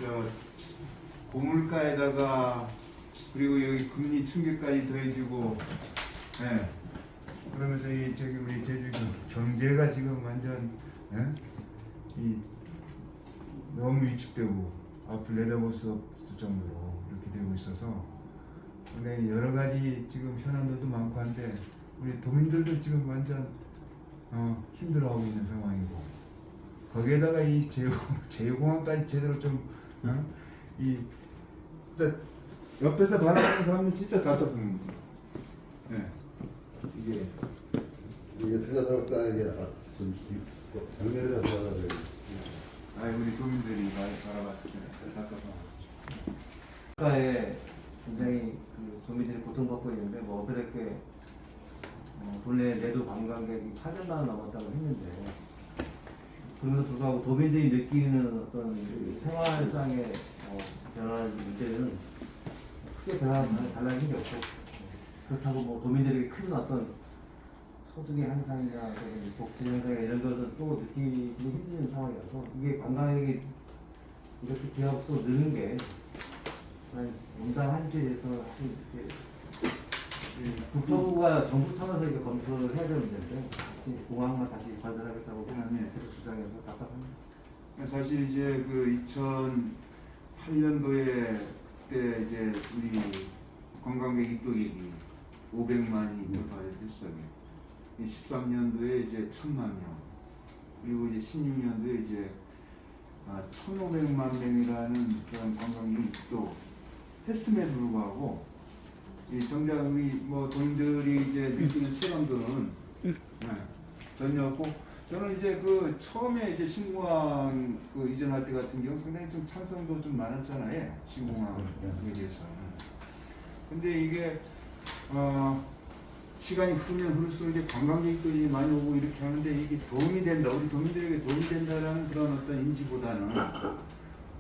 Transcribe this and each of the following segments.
저 고물가에다가 그리고 여기 금리 충격까지 더해지고, 예. 그러면서 이 저기 우리 제주도 경제가 지금 완전 이 너무 위축되고 앞을 내다볼 수 없을 정도로 이렇게 되고 있어서 근데 여러 가지 지금 현안들도 많고 한데 우리 도민들도 지금 완전 힘들어하고 있는 상황이고 거기에다가 이 제휴공항까지 제대로 이 진짜 옆에서 바라보는 사람은 진짜 답답한 거죠. 네. 이게 옆에다 들어올까 이게 좀 정면에다 들어가야 돼. 우리 도민들이 많이 바라봤을 때 답답하고. 국가에 굉장히 그 도민들이 고통받고 있는데 뭐 그렇게 본래 내도 관광객이 800만 원 넘었다고 했는데 그럼에도 불구하고 도민들이 느끼는 어떤 그 생활상의 변화의 문제는 크게 달라진 게 없고 그렇다고 뭐 도민들에게 큰 어떤 소득의 향상이나 복지 향상이나 이런 것은 또 느끼기 힘든 상황이라서 이게 관광객이 이렇게 기업소 느는 게 온당 한지에서 국토부가 정부 차원에서 이거 검토를 해야 되는 문제인데 공항만 다시 관설하겠다고 계속 주장해서 답답합니다. 사실 이제 그 2008년도에 그때 이제 우리 관광객 입국객이 500만이 돌파했어요. 13년도에 이제 1000만 명, 그리고 이제 16년도에 이제 1,500만 명이라는 그런 관광객이 입국했음에도 불구하고 이 정작 우리 뭐 도민들이 이제 느끼는 체감도는 전혀 없고 저는 이제 그 처음에 이제 신공항 그 이전할 때 같은 경우 상당히 좀 찬성도 좀 많았잖아요. 신공항에 대해서는. 근데 이게 시간이 흐르면 흐를수록 이제 관광객들이 많이 오고 이렇게 하는데 이게 도움이 된다, 우리 도민들에게 도움이 된다라는 그런 어떤 인지보다는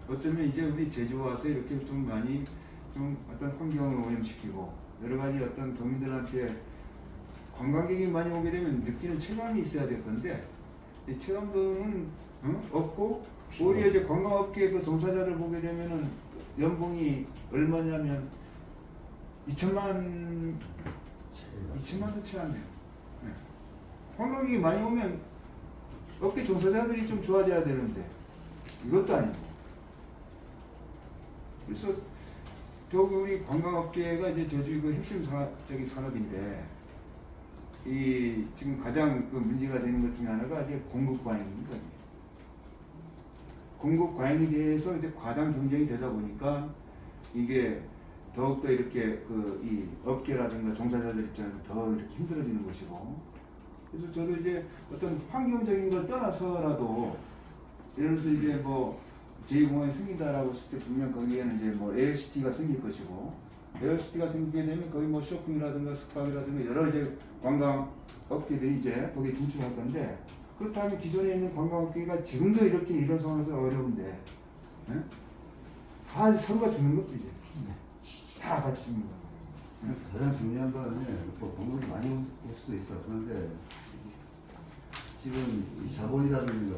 어쩌면 이제 우리 제주 와서 이렇게 좀 많이 좀 어떤 환경을 오염시키고 여러 가지 어떤 도민들한테 관광객이 많이 오게 되면 느끼는 체감이 있어야 될 건데 이 체감도는 없고 오히려 이제 관광업계 그 종사자를 보게 되면은 연봉이 얼마냐면 2천만도 채 안 돼요. 네. 관광객이 많이 오면 업계 종사자들이 좀 좋아져야 되는데 이것도 아니고 그래서 결국 우리 관광업계가 이제 제주의 그 핵심 산업인데 이 지금 가장 그 문제가 되는 것 중에 하나가 이제 공급 과잉입니다. 공급 과잉에 대해서 이제 과당 경쟁이 되다 보니까 이게 더욱더 이렇게 그 이 업계라든가 종사자들 입장에서 더 이렇게 힘들어지는 것이고 그래서 저도 이제 어떤 환경적인 걸 떠나서라도 예를 들어서 이제 뭐 제2공항이 생긴다라고 했을 때 분명 거기에는 이제 뭐 에어시티가 생길 것이고 에어시티가 생기게 되면 거기 뭐 쇼핑이라든가 숙박이라든가 여러 이제 관광 업계들이 이제 거기에 진출할 건데 그렇다면 기존에 있는 관광업계가 지금도 이렇게 이런 상황에서 어려운데 다 서로가 주는 것도 이제 다 같이 주는 거예요. 가장 중요한 거는 뭐 공급이 많이 올 수도 있어. 그런데 지금 이 자본이라든가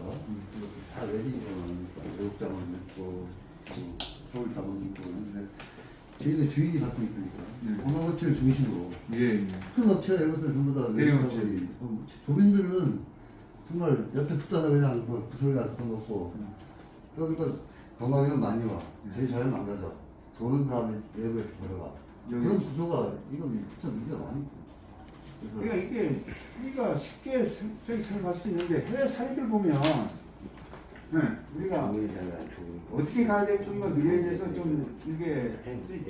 다 외국이니까 외국 자본 있고 서울 자본 있고 그런데 저희도 주인이 갖고 있으니까 공항업체를 중심으로 큰 업체 이것들 전부 다 외국 자본이 도민들은 정말 옆에 붙다가 그냥 뭐 부서리가 붙어놓고 그러니까 관광객은 많이 와 제일 잘 망가져 도는 사람이 외부에서 들어가 그런 구조가 이건 좀 문제가 많이 있고 그러니까 이게 우리가 쉽게 생각할 수 있는데 해외 사례들 보면 우리가 어떻게 가야 될 건가 미래에 대해서 좀 이게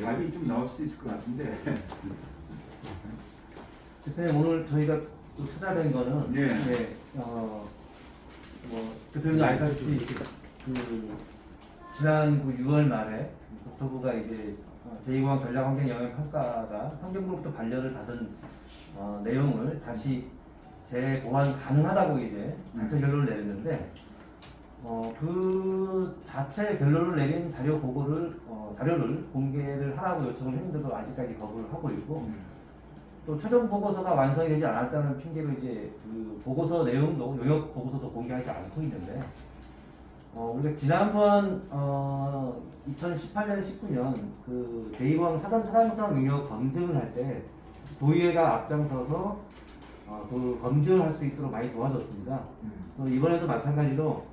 답이 좀 나올 수도 있을 것 같은데 대표님 오늘 저희가 또 찾아뵌 거는 뭐 대표님도 알다시피 그 지난 6월 말에 국토부가 이제 제2공항 전략환경영향평가가 환경부로부터 반려를 받은 내용을 다시 재보완 가능하다고 이제 자체 결론을 내렸는데 그 자체 결론을 내린 자료를 공개를 하라고 요청을 했는데도 아직까지 거부를 하고 있고 또 최종 보고서가 완성이 되지 않았다는 핑계로 이제 그 보고서 내용도 용역 보고서도 공개하지 않고 있는데 우리가 지난번 2018년, 19년 그 제2공항 사단 타당성 능력 검증을 할 때 도의회가 앞장서서 그 검증을 할 수 있도록 많이 도와줬습니다. 또 이번에도 마찬가지로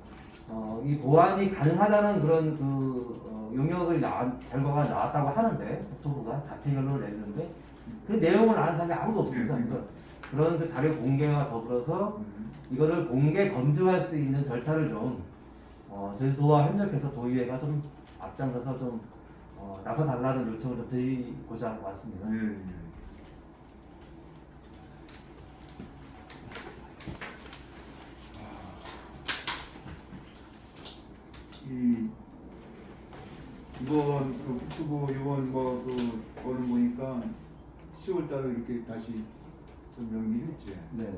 이 보완이 가능하다는 그런 용역을 결과가 나왔다고 하는데 국토부가 자체 결론을 내는데 그 내용을 아는 사람이 아무도 없습니다. 그래서 그런 그 자료 공개와 더불어서 이거를 공개 검증할 수 있는 절차를 좀 제주도와 협력해서 도의회가 좀 앞장서서 좀 나서달라는 요청을 좀 드리고자 왔습니다. 이번 그 국토부 이번 뭐그 오늘 보니까 10월 달에 이렇게 다시 좀 연기했지. 네.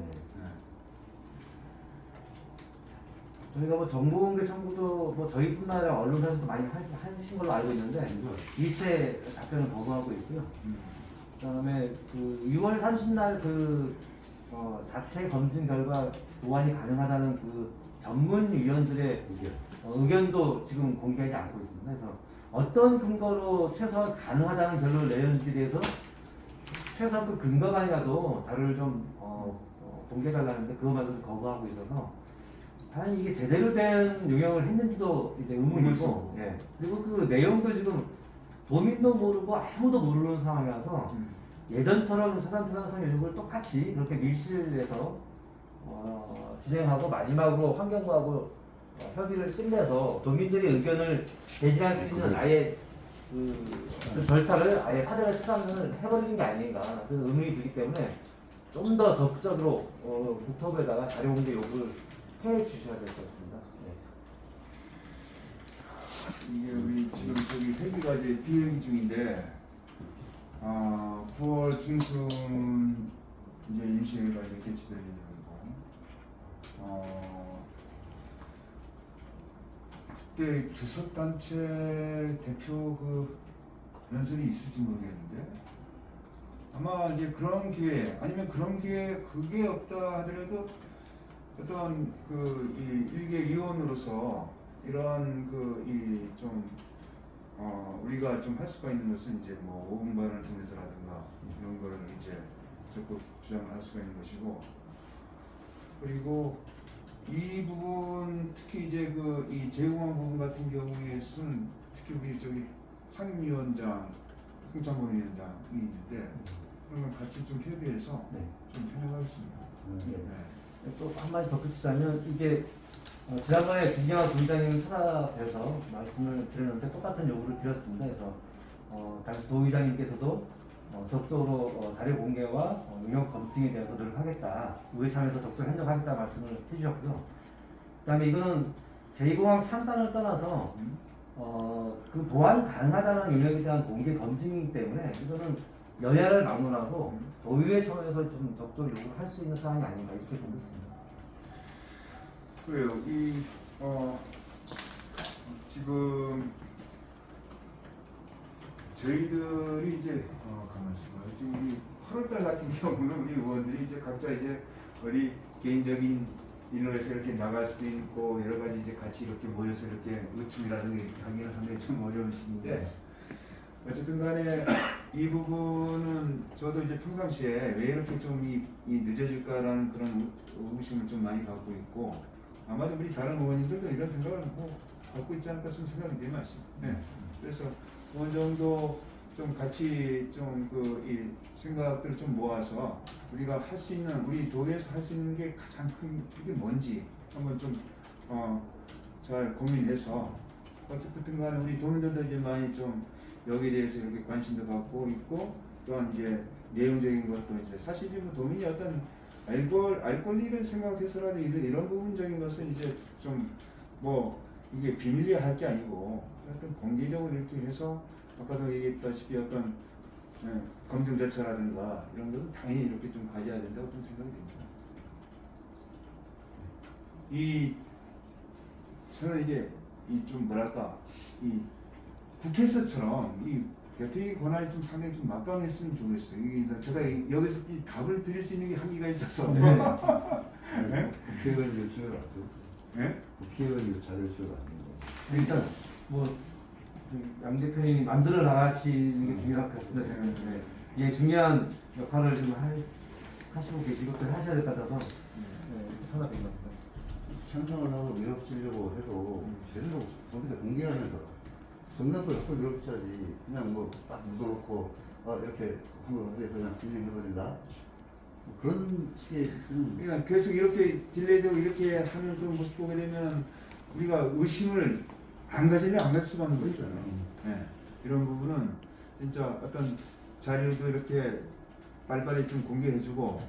저희가 뭐 정보공개 청구도 뭐 저희뿐만 아니라 언론사에서도 많이 하신 걸로 알고 있는데 일체 답변을 거부하고 있고요. 그다음에 그 6월 30날 그 자체 검증 결과 보완이 가능하다는 그 전문위원들의 의견도 지금 공개하지 않고 있습니다. 그래서 어떤 근거로 최소한 가능하다는 결론을 내렸는지에 대해서 최소한 그 근거만이라도 자료를 좀 공개해달라는데 그것마저도 거부하고 있어서 과연 이게 제대로 된 용역을 했는지도 이제 의문이고, 예. 그리고 그 내용도 지금 도민도 모르고 아무도 모르는 상황이라서 예전처럼 사단 타당성 용역을 똑같이 그렇게 밀실에서 진행하고 마지막으로 환경부하고 협의를 끝내서 도민들의 의견을 제시할 수 있는 아예 그 절차를 아예 사전에 차단을 해버리는 게 아닌가 그 의문이 들기 때문에 좀 더 적극적으로 국토부에다가 자료 공개 요구를 해 주셔야 될 것 같습니다. 네. 이게 우리 지금 저기 회기가 이제 비행 중인데 9월 중순 이제 임시회가 이제 개최될 예정이고 그때 교섭단체 대표 그 연설이 있을지 모르겠는데 아마 이제 그런 기회 아니면 그런 기회 그게 없다 하더라도 어떤 그 이 일개 의원으로서 이러한 그 이 좀 우리가 좀 할 수가 있는 것은 이제 뭐 오분반을 통해서라든가 이런 거를 이제 적극 주장을 할 수가 있는 것이고 그리고 이 부분 특히 이제 그 이 제공항 부분 같은 경우에는 특히 우리 저기 상임위원장 홍창범 위원장이 있는데 그러면 같이 좀 협의해서 네. 좀 해나가겠습니다. 또 한 마디 덧붙이자면 이게 지난번에 김경환 부의장님 찾아뵈서 말씀을 드렸는데 똑같은 요구를 드렸습니다. 그래서 당시 도의장님께서도 적극적으로 자료 공개와 용역 검증에 대해서 노력하겠다. 우리 참에서 적극 협력하겠다 말씀을 해주셨고요. 그다음에 이거는 제2공항 참관을 떠나서 그 보완 가능하다는 용역에 대한 공개 검증이기 때문에 이거는 여야를 막론하고 도의회 차원에서 좀 적극 요구를 할 수 있는 사안이 아닌가 이렇게 보고 있습니다. 그래요. 지금 저희들이 이제 가만 있어봐요. 지금 우리 8월달 같은 경우는 우리 의원들이 이제 각자 이제 어디 개인적인 일로에서 이렇게 나갈 수도 있고 여러 가지 이제 같이 이렇게 모여서 이렇게 의충이라든가 이렇게 하기는 상당히 좀 어려운 시기인데 어쨌든 간에 이 부분은 저도 이제 평상시에 왜 이렇게 좀 이 늦어질까라는 그런 의구심을 좀 많이 갖고 있고 아마도 우리 다른 의원님들도 이런 생각을 갖고 있지 않을까 좀 생각이 되는 말씀입니다. 네. 그래서 어느 정도 좀 같이 좀 그 이 생각들을 좀 모아서 우리가 할 수 있는 우리 도에서 할 수 있는 게 가장 큰 게 뭔지 한번 좀 잘 고민해서 어쨌든 간에 우리 도민들도 이제 많이 좀 여기에 대해서 이렇게 관심도 갖고 있고 또한 이제 내용적인 것도 이제 사실 뭐 도민이 어떤 알 권리를 생각해서라도 이런 부분적인 것은 이제 좀 뭐 이게 비밀리에 할 게 아니고 어떤 공개적으로 이렇게 해서 아까도 얘기했다시피 어떤 검증 절차라든가 이런 것은 당연히 이렇게 좀 가져야 된다고 좀 생각이 됩니다. 저는 이게 좀 뭐랄까 이 국회에서처럼 이 대표의 권한이 좀 상당히 좀 막강했으면 좋겠어요. 제가 여기서 이 답을 드릴 수 있는 게 한계가 있어서. 네. 국회의원 요청을 안 줘. 네? 국회의원 자료 요청을 안 줘. 일단 뭐 양 대표님이 만들어 나가시는 게 중요하다고 했습니다. 저는. 네. 이게 중요한 역할을 좀 하시고 계시고 또 하셔야 될 것 같아서 찾아뵌 것 같아요. 찬성을 하고 내역 주려고 해도 제대로 거기서 공개하면서 정답도 옆을 내어붙여야지 그냥 뭐 딱 묻어놓고 이렇게 한번 하게 그냥 진행해버린다 뭐 그런 식의 그러니까 계속 이렇게 딜레이되고 이렇게 하는 그 모습 보게 되면 우리가 의심을 안 가지면 안 갈 수가 없는 거죠. 네. 이런 부분은 진짜 어떤 자료도 이렇게 빨리빨리 좀 공개해주고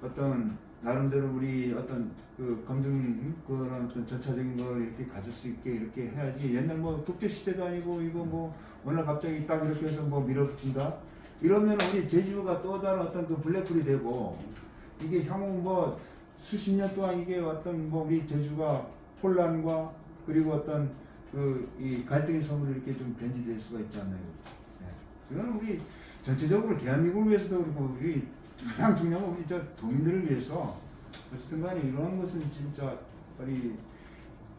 어떤 나름대로 우리 어떤 그 검증 그런 어떤 절차적인 걸 이렇게 가질 수 있게 이렇게 해야지. 옛날 뭐 독재 시대도 아니고 이거 뭐 워낙 갑자기 딱 이렇게 해서 뭐 밀어붙인다 이러면 우리 제주가 또 다른 어떤 그 블랙홀이 되고 이게 향후 뭐 수십 년 동안 이게 어떤 뭐 우리 제주가 혼란과 그리고 어떤 그 이 갈등의 섬으로 이렇게 좀 변질될 수가 있지 않나요? 네. 이거는 우리 전체적으로 대한민국을 위해서도 그렇고 우리 가장 중요한 건 우리 저 도민들을 위해서 어쨌든 간에 이런 것은 진짜 우리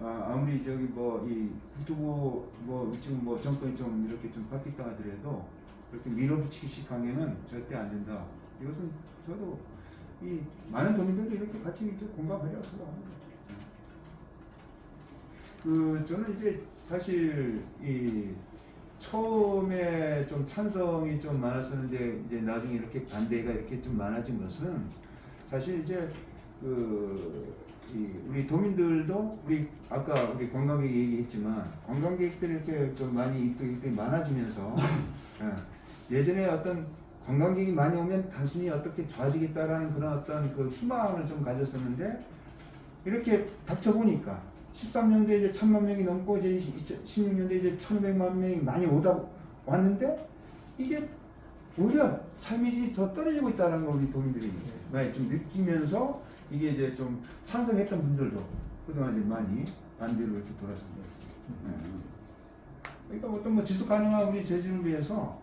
아무리 저기 뭐 이 국토부 뭐 지금 뭐 정권이 좀 이렇게 좀 바뀌었다 하더라도 그렇게 밀어붙이기식 강행은 절대 안 된다. 이것은 저도 이 많은 도민들도 이렇게 같이 이제 공감하려고 생각합니다. 그 저는 이제 사실 이 처음에 좀 찬성이 좀 많았었는데 이제 나중에 이렇게 반대가 이렇게 좀 많아진 것은 사실 이제 우리 도민들도 우리 아까 우리 관광객 얘기했지만 관광객들이 이렇게 좀 많이 입국이 많아지면서 예전에 어떤 관광객이 많이 오면 단순히 어떻게 좋아지겠다라는 그런 어떤 그 희망을 좀 가졌었는데 이렇게 닥쳐보니까 13년도에 이제 1000만 명이 넘고 이제 16년도에 이제 1500만 명이 많이 왔는데 이게 오히려 삶이 질이 더 떨어지고 있다는 거 우리 도민들이 많이 좀 느끼면서 이게 이제 좀 찬성했던 분들도 그동안 이제 많이 반대로 이렇게 돌아선 거였습니다. 그러니까 어떤 뭐 지속 가능한 우리 제주를 위해서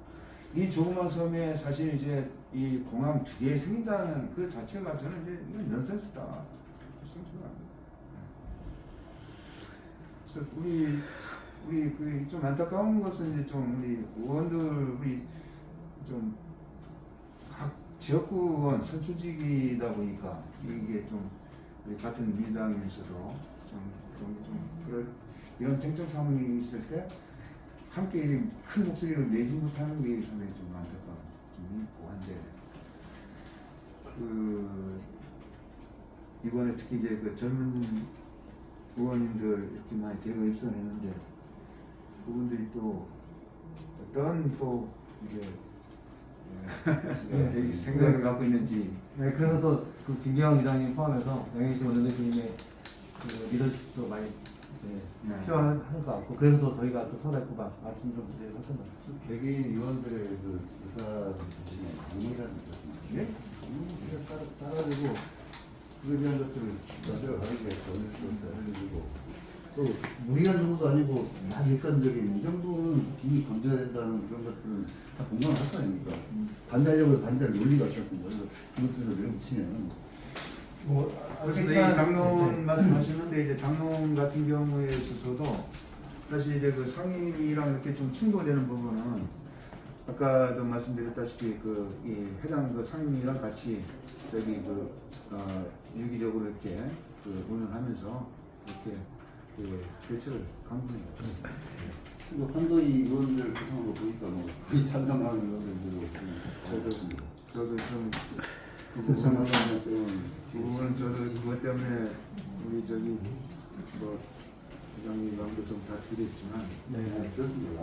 이 조그만 섬에 사실 이제 이 공항 2개 생긴다는 그 자체가 저는 이제 이건 넌센스다. 그래서 우리 그 좀 안타까운 것은 이제 좀 우리 의원들 우리 좀 각 지역구 의원 선출직이다 보니까 이게 좀 우리 같은 민주당이면서도 좀 그런 이런 쟁점 상황이 있을 때 함께 큰 목소리를 내지 못하는 게 상당히 좀 안타까운 좀 있고 한데 이번에 특히 이제 그 젊은 의원님들 이렇게 많이 대거 입선했는데 그분들이 또 어떤 또 이게 생각을 갖고 있는지. 네, 그래서 또 그 김기환 기자님 포함해서 영희씨 원내대표님의 그 리더십도 많이 필요한 것 같고 그래서 또 저희가 또 서울에서 말씀 좀 드리려고 했던 것 같아요. 개개인 의원들의 그 의사 중심의 강론이라는 게 있거든요. 따라가지고 그에 대한 것들을 저희가 다르게 전해주고 또 무리한 정도도 아니고 다 객관적인 이 정도는 이미 건져야 된다는 그런 것들은 다 공감을 할 거 아닙니까? 반대하려고 반대할 논리가 없었습니다. 그래서 그것들을 밀어붙이면 그래서 이 당론 말씀하시는데 이제 당론 같은 경우에 있어서도 사실 이제 그 상임위랑 이렇게 좀 충돌되는 부분은 아까도 말씀드렸다시피 이 해당 그 상임위랑 같이 저기 유기적으로 이렇게 운영하면서 이렇게 대처를 강구해요. 한도희 의원들 구성한 거 보니까 뭐 거의 찬성하는 의원들도 저도 좀 찬성하는 부분은 저도 그것 때문에 우리 저기 뭐 부장님랑도 좀 다 드렸지만 네, 그렇습니다.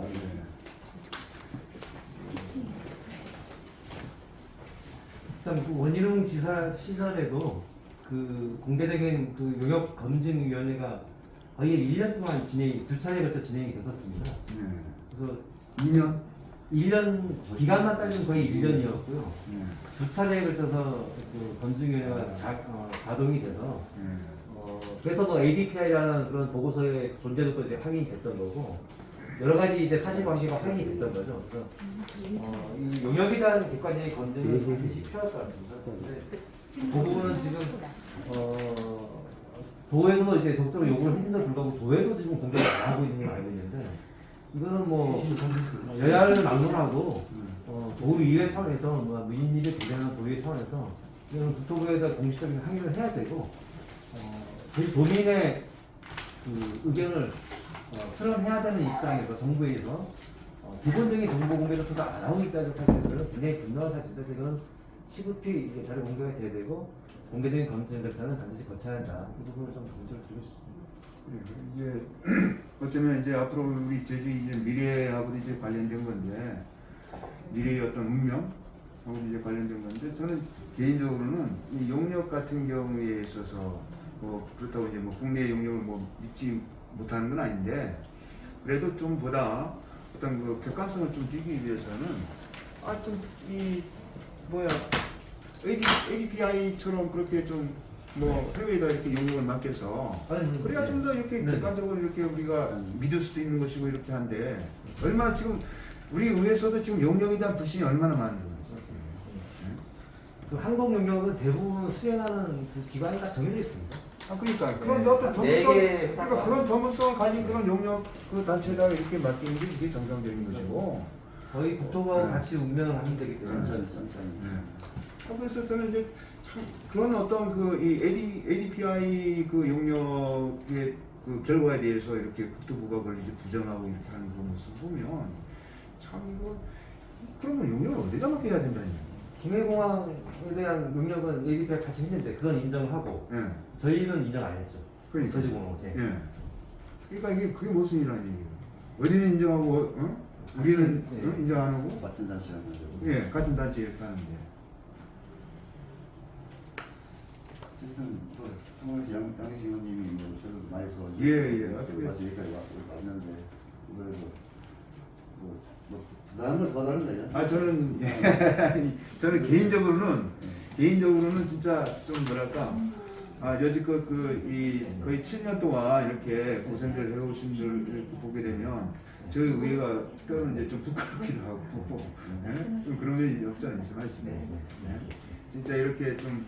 일단 그 원희룡 지사 시절에도 그 공개적인 그 용역 검증위원회가 거의 1년 동안 두 차례에 걸쳐 진행이 됐었습니다. 그래서 1년 기간만 따지면 거의 1년이었고요. 두 차례에 걸쳐서 그 검증위원회가 가동이 돼서 그래서 뭐 ADPI라는 그런 보고서의 존재도 또 이제 확인이 됐던 거고 여러 가지 이제 사실관계가 확인이 됐던 거죠. 그래서 이 용역에 대한 객관적인 검증이 반드시 필요할 것 같습니다. 그 부분은 지금 도에서도 이제 적극적으로 요구를 했는데도 불구하고 도에도 지금 공개를 안 하고 있는 걸 알고 있는데 이거는 뭐 여야를 막론하고 도의회 차원에서 뭐 민의를 대변하는 도의회 차원에서 이거는 국토부에다 공식적인 항의를 해야 되고 저희 도민의 그 의견을 수렴해야 되는 입장에서 정부에서 기본적인 정보 공개를 토안 하고 있다는 사실은 굉장히 분명한 사실인데 이건 시급히 이제 자료 공개가 돼야 되고 공개된 검증 절차는 반드시 거쳐야 한다. 이 부분을 좀 강조를 드리고 싶습니다. 이제 어쩌면 이제 앞으로 우리 제주 이제 미래하고 이제 관련된 건데 미래의 어떤 운명하고 이제 관련된 건데 저는 개인적으로는 이 용역 같은 경우에 있어서 뭐 그렇다고 이제 뭐 국내 용역을 뭐 믿지 못하는 건 아닌데 그래도 좀 보다 어떤 그 객관성을 좀 띄기 위해서는 좀 이 뭐야 ADPI처럼 그렇게 좀 뭐 해외에다 이렇게 용역을 맡겨서 그래야 좀 더 이렇게 네. 객관적으로 이렇게 우리가 믿을 수도 있는 것이고 이렇게 한데 얼마나 지금 우리 의회에서도 지금 용역에 대한 불신이 얼마나 많은지 그 항공 용역은 대부분 수행하는 그 기관이 다 정해져 있습니다. 그러니까 그런 네. 어떤 전문성 네 개 그러니까 그런 전문성을 가진 그런 용역 그 단체에다가 이렇게 맡기는 게 이게 정상적인 것이고 거의 국토부하고 같이 운명을 하면 되기 때문에. 천천히. 그래서 저는 이제 참 그런 어떤 그 이 ADPI 그 용역의 그 결과에 대해서 이렇게 국토부가 그걸 이제 부정하고 이렇게 하는 그 모습 보면 참 이거 그러면 용역을 어디다 맡겨야 된다니? 김해공항에 대한 용역은 ADPI 같이 했는데 그건 인정을 하고 예. 저희는 인정 안 했죠. 그러니까. 저지공항. 네. 예. 그러니까 이게 그게 무슨 일이라는 얘기예요? 어디는 인정하고 우리는 네. 인정 안 하고 같은 단체라는 거죠. 예 같은 단체 이렇게 하는데. 어쨌든 통화시 양식 의원님이 뭐 저도 많이 더 예. 여기까지 왔는데 그래도 뭐 다른 걸더 다른 거예요? 저는 개인적으로는 진짜 좀 뭐랄까 여지껏 거의 7년 동안 이렇게 고생을 해오신 줄 보게 되면 저희 의회가 때로는 이제 좀 부끄럽기도 하고 좀 그런 면이 없지 않아 있어요. 진짜 이렇게 좀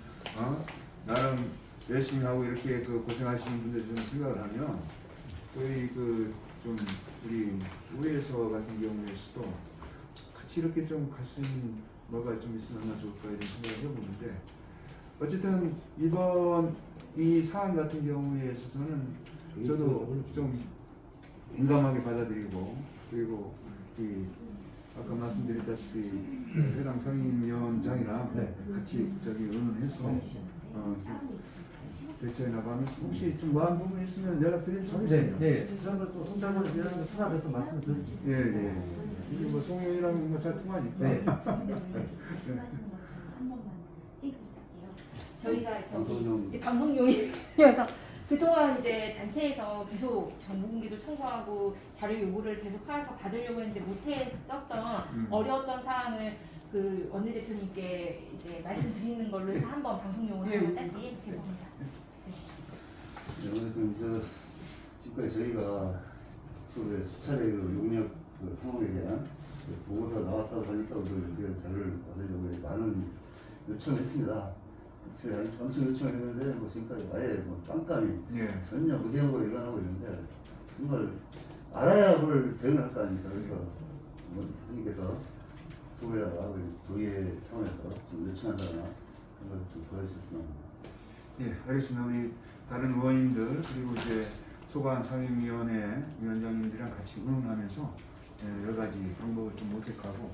나름 열심히 하고 이렇게 그 고생하시는 분들 좀 생각을 하면 저희 좀 우리 의회에서 같은 경우에서도 같이 이렇게 좀 갈 수 있는 뭐가 좀 있으면 얼마나 좋을까 이런 생각을 해보는데 어쨌든 이번 이 사안 같은 경우에 있어서는 저도 좀 민감하게 받아들이고 그리고 아까 말씀드렸다시피 해당 상임위원장이랑 같이 의논해서 대처해 나가면서 혹시 좀 마음 부분이 있으면 연락드리면 좋겠습니다. 네. 그런 걸또 손잡고 이런 수사에서 말씀드렸습니다. 예. 이게 뭐 송영이랑 뭐 잘 통하니까. 네. 말씀하시는 거한 번만 싱크 부탁해요. 저희가 방송용. 방송용이어서 그동안 이제 단체에서 계속 정보 공개도 청구하고 자료 요구를 계속 해서 받으려고 했는데 못했었던 어려웠던 사항을 그 원내대표님께 이제 말씀드리는 걸로 해서 한번 방송용으로 한번 짧게 죄송합니다. 오늘 지금까지 저희가 그 수차례 용역 상황에 대한 보고서가 나왔다고 하니까 우리가 자료를 받으려고 많은 요청을 했습니다. 저희 엄청 요청을 했는데 지금까지 아예 깜깜이 전혀 무대응으로 일관하고 있는데 정말 알아야 그걸 대응할 거 아닙니까? 그래서 대표님께서 도에다가 도의 차원에서 좀 요청한다거나 그런 걸 좀 도와주셨으면 합니다. 예, 알겠습니다. 우리 다른 의원님들 그리고 이제 소관 상임위원회 위원장님들이랑 같이 의논하면서 여러 가지 방법을 좀 모색하고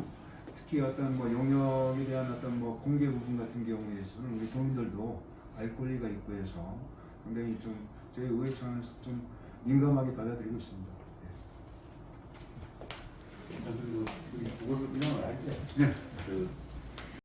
특히 어떤 뭐 용역에 대한 어떤 뭐 공개 부분 같은 경우에서는 우리 도민들도 알 권리가 있고 해서 굉장히 좀 저희 의회 차원에서 좀 민감하게 받아들이고 있습니다. 자, 그리고 보고서 그냥 알죠? 네. 그